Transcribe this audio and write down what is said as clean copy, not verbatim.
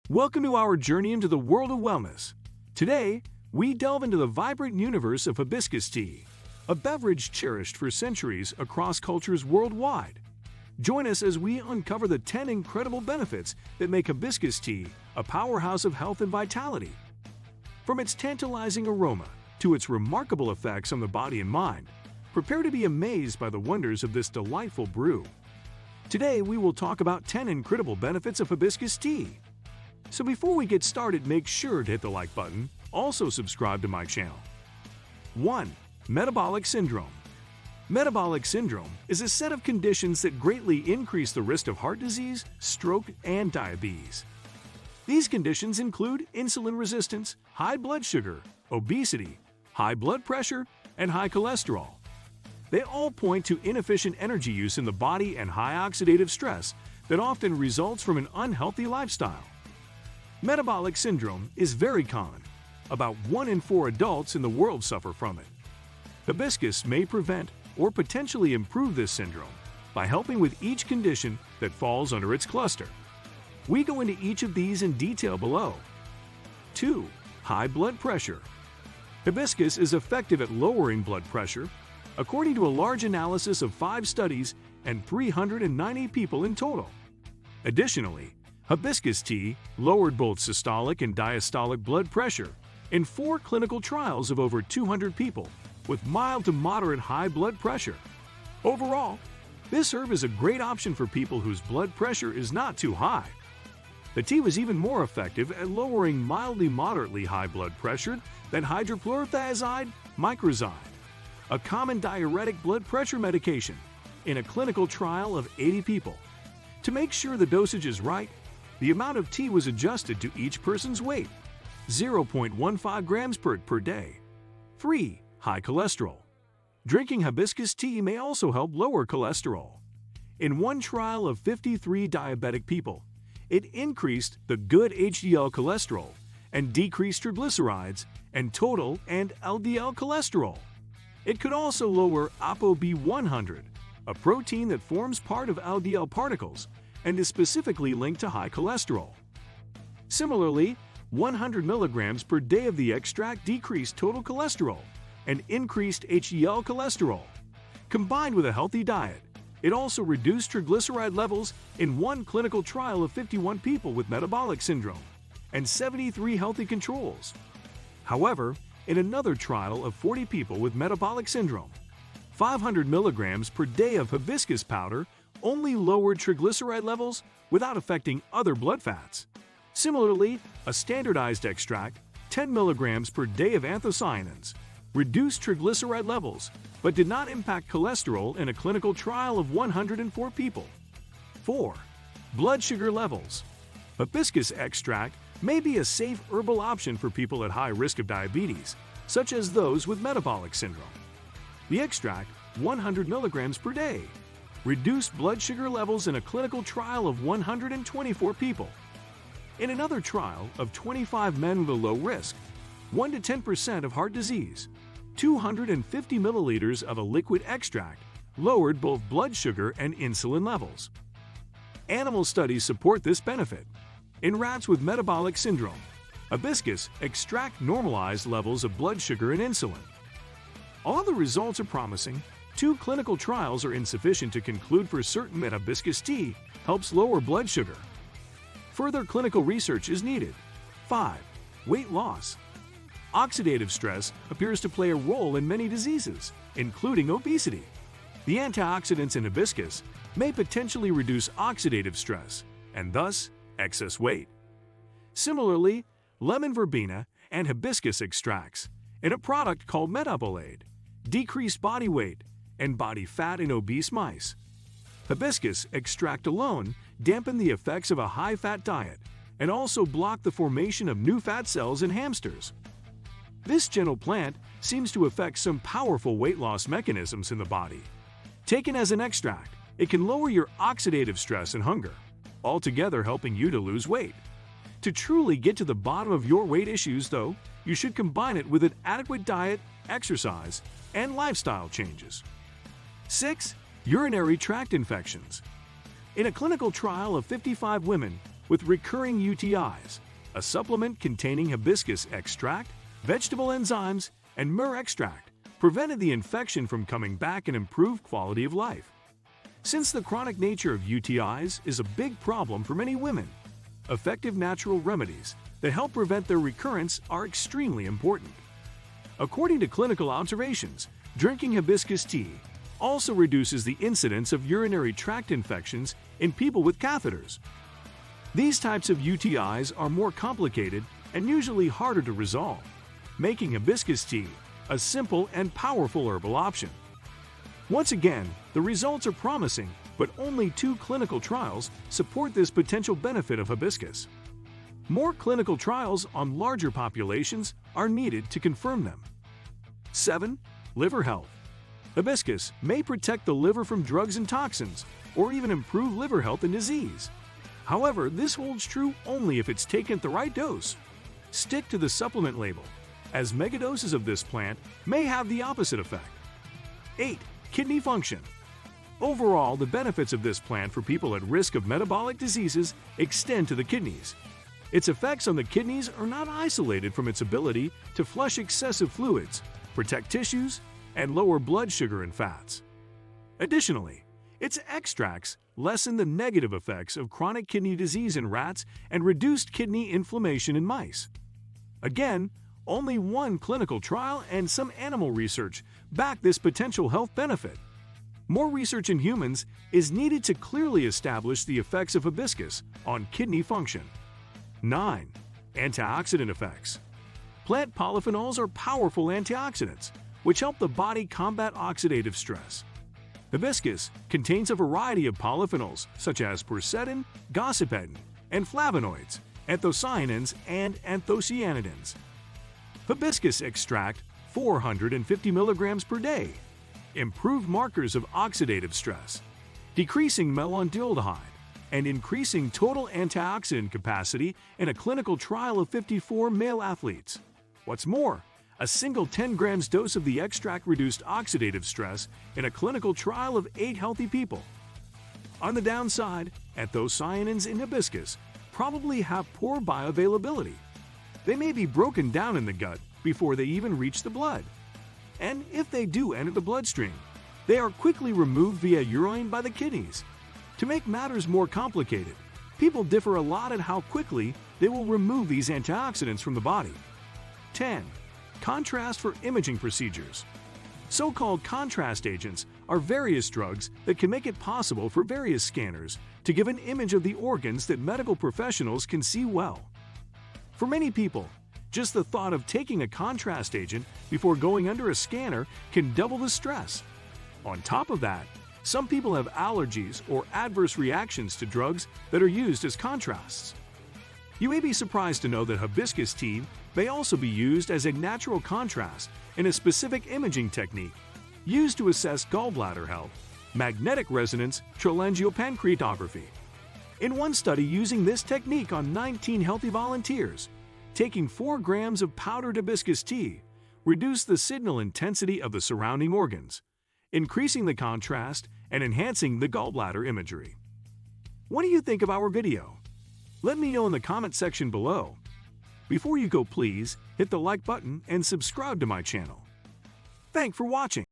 Welcome to our journey into the world of wellness. Today, we delve into the vibrant universe of hibiscus tea, a beverage cherished for centuries across cultures worldwide. Join us as we uncover the 10 incredible benefits that make hibiscus tea a powerhouse of health and vitality. From its tantalizing aroma to its remarkable effects on the body and mind, prepare to be amazed by the wonders of this delightful brew. Today, we will talk about 10 incredible benefits of hibiscus tea. So before we get started, make sure to hit the like button. Also subscribe to my channel. 1. Metabolic syndrome. Metabolic syndrome is a set of conditions that greatly increase the risk of heart disease, stroke, and diabetes. These conditions include insulin resistance, high blood sugar, obesity, high blood pressure, and high cholesterol. They all point to inefficient energy use in the body and high oxidative stress that often results from an unhealthy lifestyle. Metabolic syndrome is very common. About 1 in 4 adults in the world suffer from it. Hibiscus may prevent or potentially improve this syndrome by helping with each condition that falls under its cluster. We go into each of these in detail below. 2. High blood pressure. Hibiscus is effective at lowering blood pressure, according to a large analysis of 5 studies and 390 people in total. Additionally, hibiscus tea lowered both systolic and diastolic blood pressure in 4 clinical trials of over 200 people with mild to moderate high blood pressure. Overall, this herb is a great option for people whose blood pressure is not too high. The tea was even more effective at lowering mildly moderately high blood pressure than hydrochlorothiazide microzide, a common diuretic blood pressure medication, in a clinical trial of 80 people. To make sure the dosage is right, the amount of tea was adjusted to each person's weight, 0.15 grams per day. 3. High cholesterol. Drinking hibiscus tea may also help lower cholesterol. In one trial of 53 diabetic people, it increased the good HDL cholesterol and decreased triglycerides and total and LDL cholesterol. It could also lower ApoB100, a protein that forms part of LDL particles and is specifically linked to high cholesterol. Similarly, 100 milligrams per day of the extract decreased total cholesterol and increased HDL cholesterol. Combined with a healthy diet, it also reduced triglyceride levels in one clinical trial of 51 people with metabolic syndrome and 73 healthy controls. However, in another trial of 40 people with metabolic syndrome, 500 milligrams per day of hibiscus powder only lowered triglyceride levels without affecting other blood fats. Similarly, a standardized extract, 10 milligrams per day of anthocyanins, reduced triglyceride levels but did not impact cholesterol in a clinical trial of 104 people. 4. Blood sugar levels. Hibiscus extract may be a safe herbal option for people at high risk of diabetes, such as those with metabolic syndrome. The extract, 100 milligrams per day, reduced blood sugar levels in a clinical trial of 124 people. In another trial of 25 men with a low risk, 1 to 10% of heart disease, 250 milliliters of a liquid extract lowered both blood sugar and insulin levels. Animal studies support this benefit. In rats with metabolic syndrome, hibiscus extract normalized levels of blood sugar and insulin. Although the results are promising, 2 clinical trials are insufficient to conclude for certain that hibiscus tea helps lower blood sugar. Further clinical research is needed. 5. Weight loss. Oxidative stress appears to play a role in many diseases, including obesity. The antioxidants in hibiscus may potentially reduce oxidative stress and thus excess weight. Similarly, lemon verbena and hibiscus extracts, in a product called metabolade, decrease body weight and body fat in obese mice. Hibiscus extract alone dampen the effects of a high-fat diet and also block the formation of new fat cells in hamsters. This gentle plant seems to affect some powerful weight loss mechanisms in the body. Taken as an extract, it can lower your oxidative stress and hunger, altogether helping you to lose weight. To truly get to the bottom of your weight issues, though, you should combine it with an adequate diet, exercise, and lifestyle changes. 6. Urinary tract infections. In a clinical trial of 55 women, with recurring UTIs. A supplement containing hibiscus extract, vegetable enzymes, and myrrh extract prevented the infection from coming back and improved quality of life. Since the chronic nature of UTIs is a big problem for many women, effective natural remedies that help prevent their recurrence are extremely important. According to clinical observations, drinking hibiscus tea also reduces the incidence of urinary tract infections in people with catheters. These types of UTIs are more complicated and usually harder to resolve, making hibiscus tea a simple and powerful herbal option. Once again, the results are promising, but only 2 clinical trials support this potential benefit of hibiscus. More clinical trials on larger populations are needed to confirm them. 7. Liver health. Hibiscus may protect the liver from drugs and toxins, or even improve liver health and disease. However, this holds true only if it's taken at the right dose. Stick to the supplement label, as megadoses of this plant may have the opposite effect. 8. Kidney function. Overall, the benefits of this plant for people at risk of metabolic diseases extend to the kidneys. Its effects on the kidneys are not isolated from its ability to flush excessive fluids, protect tissues, and lower blood sugar and fats. Additionally, its extracts lessen the negative effects of chronic kidney disease in rats and reduced kidney inflammation in mice. Again, only 1 clinical trial and some animal research back this potential health benefit. More research in humans is needed to clearly establish the effects of hibiscus on kidney function. 9. Antioxidant effects. Plant polyphenols are powerful antioxidants, which help the body combat oxidative stress. Hibiscus contains a variety of polyphenols such as quercetin, gossypedin, and flavonoids, anthocyanins, and anthocyanidins. Hibiscus extract 450 mg per day. Improved markers of oxidative stress, decreasing melonaldehyde, and increasing total antioxidant capacity in a clinical trial of 54 male athletes. What's more, a single 10 grams dose of the extract reduced oxidative stress in a clinical trial of 8 healthy people. On the downside, anthocyanins in hibiscus probably have poor bioavailability. They may be broken down in the gut before they even reach the blood. And if they do enter the bloodstream, they are quickly removed via urine by the kidneys. To make matters more complicated, people differ a lot in how quickly they will remove these antioxidants from the body. 10. Contrast for imaging procedures. So-called contrast agents are various drugs that can make it possible for various scanners to give an image of the organs that medical professionals can see well. For many people, just the thought of taking a contrast agent before going under a scanner can double the stress. On top of that, some people have allergies or adverse reactions to drugs that are used as contrasts. You may be surprised to know that hibiscus tea may also be used as a natural contrast in a specific imaging technique used to assess gallbladder health, magnetic resonance telangioppancreatography. In one study using this technique on 19 healthy volunteers, taking 4 grams of powdered hibiscus tea reduced the signal intensity of the surrounding organs, increasing the contrast and enhancing the gallbladder imagery. What do you think of our video? Let me know in the comment section below. Before you go, please hit the like button and subscribe to my channel. Thanks for watching.